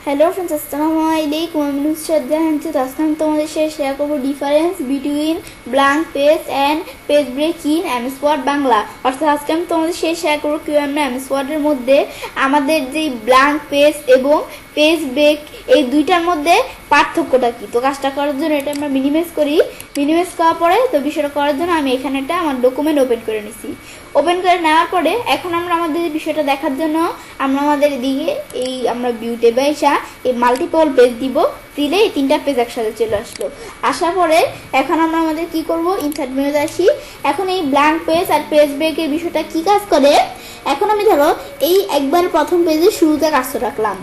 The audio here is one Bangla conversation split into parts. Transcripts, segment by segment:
हेलो फ्रेंड्स, अस्सलामु अलैकुम। আমি নুসরাত জাহান। আজকে আমি তোমাদের সাথে শেয়ার করব difference between blank page and page break in MS Word Bangla. অর্থাৎ আজকে আমি তোমাদের সাথে শেয়ার করব কিভাবে আমরা এমএস ওয়ার্ডের মধ্যে আমাদের যে ব্ল্যাঙ্ক পেজ এবং পেজ ব্রেক এই দুইটার মধ্যে পার্থক্যটা কি। তো কাজটা করার জন্য এটা আমরা মিনিমাইজ করি। মিনিমাইজ করার পরে তো বিষয়টা করার জন্য আমি এখানে একটা আমার ডকুমেন্ট ওপেন করে নিছি। ওপেন করে নেওয়ার পরে এখন আমরা আমাদের বিষয়টা দেখার জন্য আমরা আমাদের দিকে এই আমরা ভিউ ট্যাবে এসে এই মাল্টিপল পেজ দিব। দিলে এই তিনটা পেজ একসাথে চলে আসলো। আসার পরে এখন আমরা আমাদের কি করব, ইনসার্ট মেনুতে আসি। এখন এই ব্ল্যাঙ্ক পেজ আর পেজ ব্রেকের বিষয়টা কি কাজ করে। এখন আমি ধরো এই একবার প্রথম পেজের শুরুতে কাজটা রাখলাম।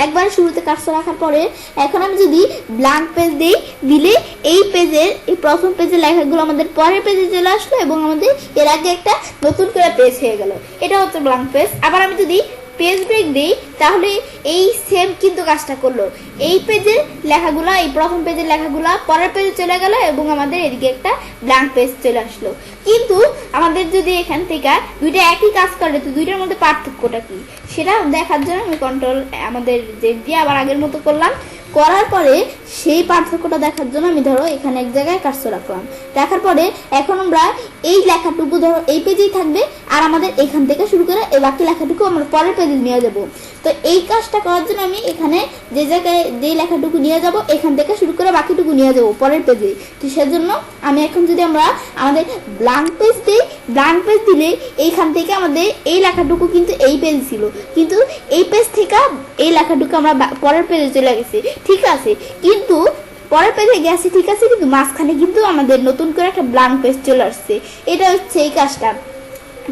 একবার শুরুতে কাজটা রাখার পরে এখন আমি যদি ব্ল্যাঙ্ক পেজ দিই, দিলে এই পেজের এই প্রথম পেজের লেখাগুলো আমাদের পরের পেজে চলে আসলো এবং আমাদের এর আগে একটা নতুন করে পেজ হয়ে গেল। এটা হচ্ছে ব্ল্যাঙ্ক পেজ। আবার আমি যদি পেজ ব্রেক দিই তাহলে এই সেম কিন্তু কাজটা করলো। এই পেজের লেখাগুলো, এই প্রথম পেজের লেখাগুলো পরের পেজে চলে গেল এবং আমাদের এদিকে একটা ব্ল্যাঙ্ক পেজ চলে আসলো। কিন্তু আমাদের যদি এখান থেকে দুইটা একই কাজ করে তো দুইটার মধ্যে পার্থক্যটা কি সেটা দেখার জন্য আমি কন্ট্রোল আমাদের যে দিয়ে আবার আগের মতো করলাম। করার পরে সেই পার্থক্যটা দেখার জন্য আমি ধরো এখানে এক জায়গায় কাজটা রাখলাম। রাখার পরে এখন আমরা এই লেখাটুকু ধরো এই পেজেই থাকবে আর আমাদের এখান থেকে শুরু করে এই বাকি লেখাটুকু আমরা পরের পেজে নিয়ে যাব। তো এই কাজটা করার জন্য আমি এখানে যে জায়গায় যে লেখাটুকু নিয়ে যাব এখান থেকে শুরু করে বাকিটুকু নিয়ে যাব পরের পেজে। তো সেজন্য আমি এখন যদি আমরা আমাদের ব্ল্যাঙ্ক পেজ দিই, ব্ল্যাঙ্ক পেজ দিলে এইখান থেকে আমাদের এই লেখাটুকু কিন্তু এই পেজ ছিল, কিন্তু এই পেজ থেকে এই লেখাটুকু আমরা পরের পেজে চলে গেছি, ঠিক আছে। কিন্তু পরের পেজে গেছে ঠিক আছে, কিন্তু মাঝখানে কিন্তু আমাদের নতুন করে একটা ব্ল্যাঙ্ক পেজ চলে আসছে। এটা হচ্ছে এই কাজটা,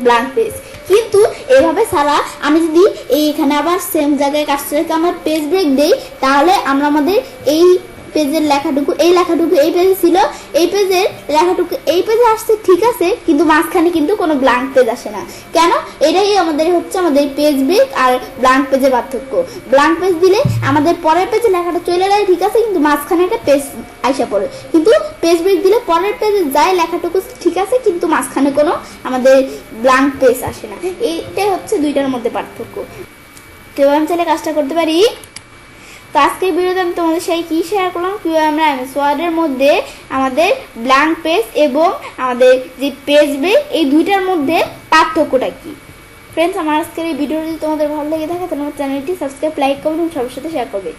ব্ল্যাঙ্ক পেজ। কিন্তু এভাবে ছাড়া আমি যদি এইখানে আবার সেম জায়গায় কাজটা রেখে আমার পেজ ব্রেক দেই তাহলে আমরা আমাদের এই পেজের লেখাটুকু এই লেখাটুকু এই পেজে ছিল, এই পেজের লেখাটুকু এই পেজে আসছে ঠিক আছে, কিন্তু মাঝখানে কিন্তু কোনো ব্ল্যাঙ্ক পেজ আসে না। কেন? এটাই আমাদের হচ্ছে আমাদের পেজ ব্রেক আর ব্ল্যাঙ্ক পেজের পার্থক্য। ব্ল্যাঙ্ক পেজ দিলে আমাদের পরের পেজে লেখাটা চলে যায় ঠিক আছে, কিন্তু মাঝখানে একটা পেজ আইসা পড়ে। কিন্তু পেজ ব্রেক দিলে পরের পেজে যায় লেখাটুকু ঠিক আছে, কিন্তু মাঝখানে কোনো আমাদের ব্ল্যাঙ্ক পেজ আসে না। এইটাই হচ্ছে দুইটার মধ্যে পার্থক্য। কেউ আমি চাইলে কাজটা করতে পারি। তো আজকের ভিডিওতে আমি তোমাদের সাথে কি শেয়ার করলাম, কিভাবে আমরা এমএস ওয়ার্ডের মধ্যে আমাদের ব্ল্যাঙ্ক পেজ এবং আমাদের যে পেজ ব্রেক এই দুইটার মধ্যে পার্থক্যটা কি। ফ্রেন্ডস, আমার আজকের এই ভিডিও যদি তোমাদের ভালো লেগে থাকে তাহলে আমার চ্যানেলটি সাবস্ক্রাইব, লাইক করবে এবং সবার সাথে শেয়ার করবে।